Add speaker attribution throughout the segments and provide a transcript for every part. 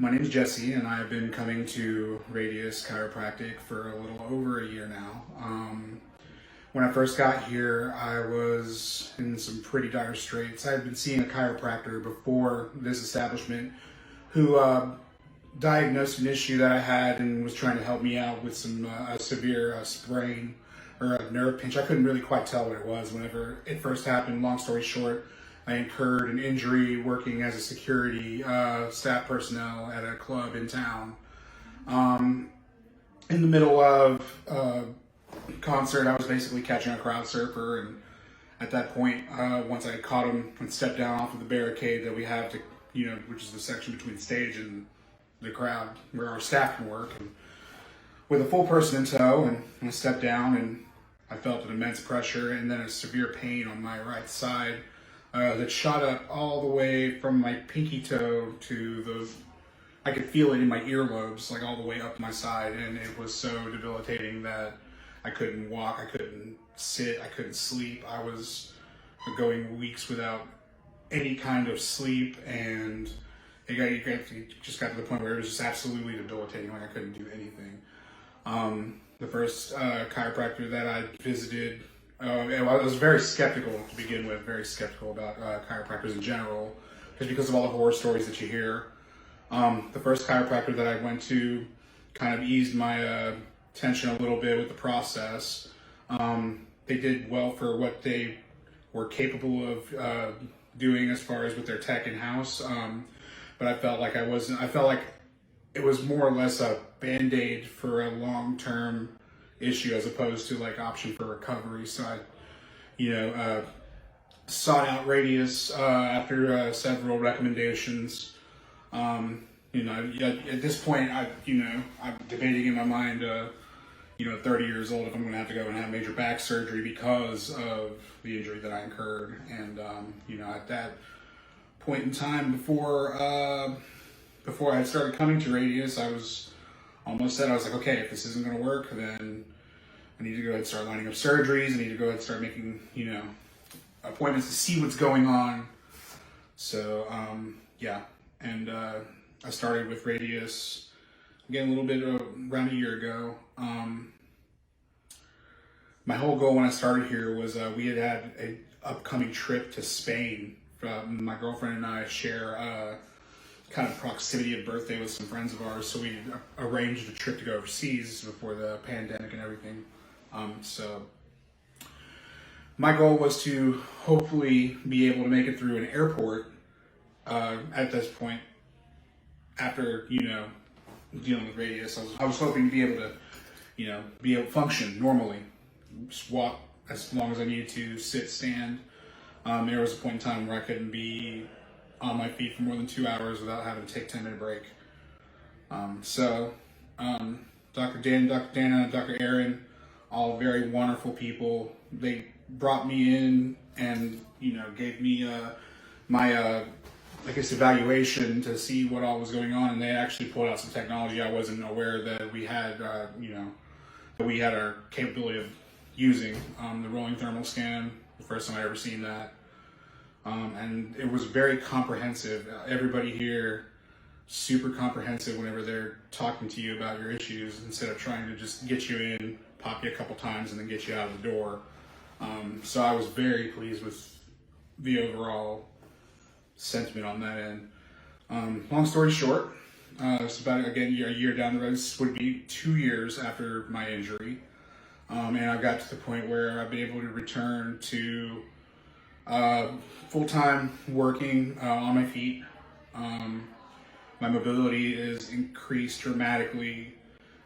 Speaker 1: My name is Jessie, and I've been coming to Radius Chiropractic for a little over a year now. When I first got here, I was in some pretty dire straits. I had been seeing a chiropractor before this establishment who diagnosed an issue that I had and was trying to help me out with some severe sprain or a nerve pinch. I couldn't really quite tell what it was whenever it first happened. Long story short, I incurred an injury working as a security staff personnel at a club in town. In the middle of concert, I was basically catching a crowd surfer, and at that point, once I caught him and stepped down off of the barricade that we have to, which is the section between the stage and the crowd where our staff can work, and with a full person in tow, and I stepped down and I felt an immense pressure and then a severe pain on my right side that shot up all the way from my pinky toe to I could feel it in my earlobes, like all the way up my side, and it was so debilitating that I couldn't walk, I couldn't sit, I couldn't sleep. I was going weeks without any kind of sleep, and it just got to the point where it was just absolutely debilitating, like I couldn't do anything. The first chiropractor that I visited, I was very skeptical to begin with, very skeptical about chiropractors in general, just because of all the horror stories that you hear. The first chiropractor that I went to kind of eased my tension a little bit with the process. They did well for what they were capable of doing as far as with their tech in-house, but I felt like I felt like it was more or less a band-aid for a long-term issue as opposed to like option for recovery. So I, sought out Radius after several recommendations. At this point, I'm debating in my mind, 30 years old, if I'm going to have to go and have major back surgery because of the injury that I incurred. And, at that point in time, before I had started coming to Radius, I was like, okay, if this isn't going to work, then I need to go ahead and start lining up surgeries. I need to go ahead and start making, appointments to see what's going on. So, and I started with Radius again a little bit around a year ago. My whole goal when I started here was we had an upcoming trip to Spain. My girlfriend and I share kind of proximity of birthday with some friends of ours, so we arranged a trip to go overseas before the pandemic and everything. So my goal was to hopefully be able to make it through an airport at this point after, dealing with Radius. I was hoping to be able to, function normally, just walk as long as I needed to, sit, stand. There was a point in time where I couldn't be on my feet for more than 2 hours without having to take a 10-minute break. Dr. Dan, Dr. Dana, Dr. Aaron, all very wonderful people. They brought me in and, gave me my evaluation to see what all was going on, and they actually pulled out some technology I wasn't aware that we had, that we had our capability of using. The rolling thermal scan, the first time I ever seen that. And it was very comprehensive. Everybody here, super comprehensive whenever they're talking to you about your issues, instead of trying to just get you in, pop you a couple times, and then get you out of the door. So I was very pleased with the overall sentiment on that end. Long story short, it's about, again, a year down the road. This would be 2 years after my injury. And I got to the point where I've been able to return to full-time working on my feet. My mobility is increased dramatically.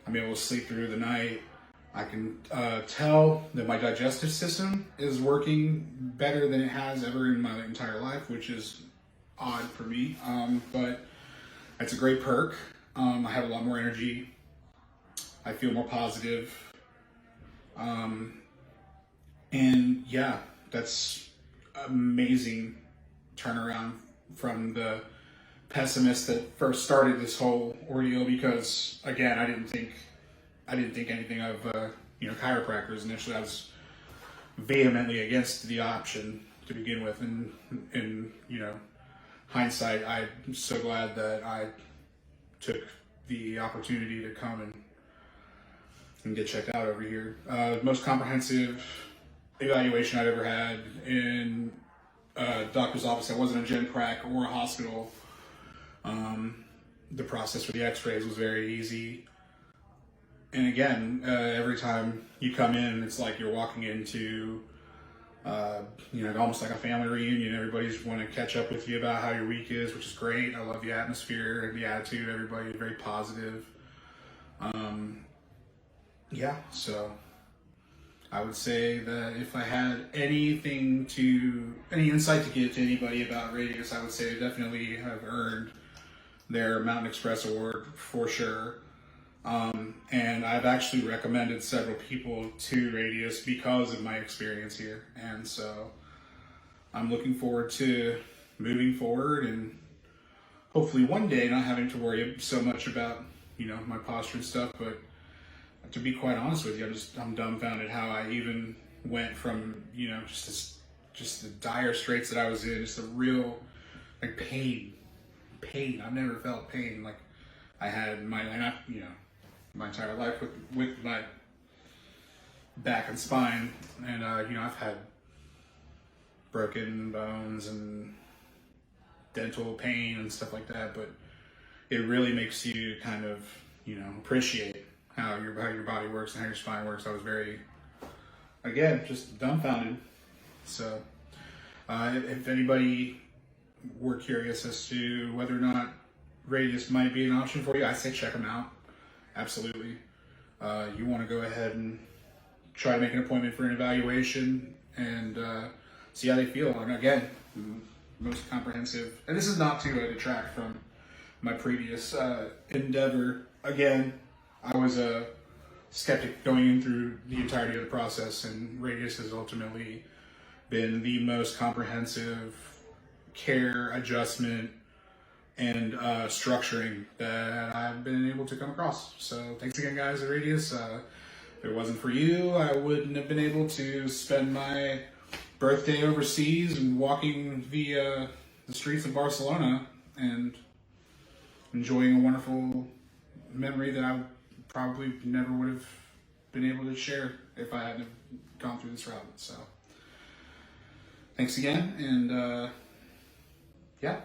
Speaker 1: I'm able to sleep through the night. I can tell that my digestive system is working better than it has ever in my entire life, which is odd for me, but it's a great perk. I have a lot more energy. I feel more positive. And yeah, that's amazing turnaround from the pessimist that first started this whole ordeal, because again, I didn't think anything of chiropractors initially. I was vehemently against the option to begin with, and hindsight, I'm so glad that I took the opportunity to come and get checked out over here. Most comprehensive evaluation I've ever had in a doctor's office that wasn't a gen prac or a hospital. The process for the x-rays was very easy. And again, every time you come in, it's like you're walking into, almost like a family reunion. Everybody's want to catch up with you about how your week is, which is great. I love the atmosphere and the attitude. Everybody very positive. So I would say that if I had any insight to give to anybody about Radius, I would say they definitely have earned their Mountain Express Award for sure. And I've actually recommended several people to Radius because of my experience here. And so I'm looking forward to moving forward and hopefully one day not having to worry so much about, my posture and stuff. But to be quite honest with you, I'm dumbfounded how I even went from, just the dire straits that I was in, just a real pain. I've never felt pain like I had my entire life with my back and spine, and I've had broken bones and dental pain and stuff like that, but it really makes you kind of appreciate how your body works and how your spine works. I was very, again, just dumbfounded. So if anybody were curious as to whether or not Radius might be an option for you, I say check them out. Absolutely. You want to go ahead and try to make an appointment for an evaluation and see how they feel. And again, most comprehensive. And this is not to detract from my previous endeavor. Again, I was a skeptic going in through the entirety of the process, and Radius has ultimately been the most comprehensive care, adjustment, and structuring that I've been able to come across. So thanks again, guys, at Radius. If it wasn't for you, I wouldn't have been able to spend my birthday overseas and walking the streets of Barcelona and enjoying a wonderful memory that I probably never would have been able to share if I hadn't gone through this route. So thanks again, and yeah.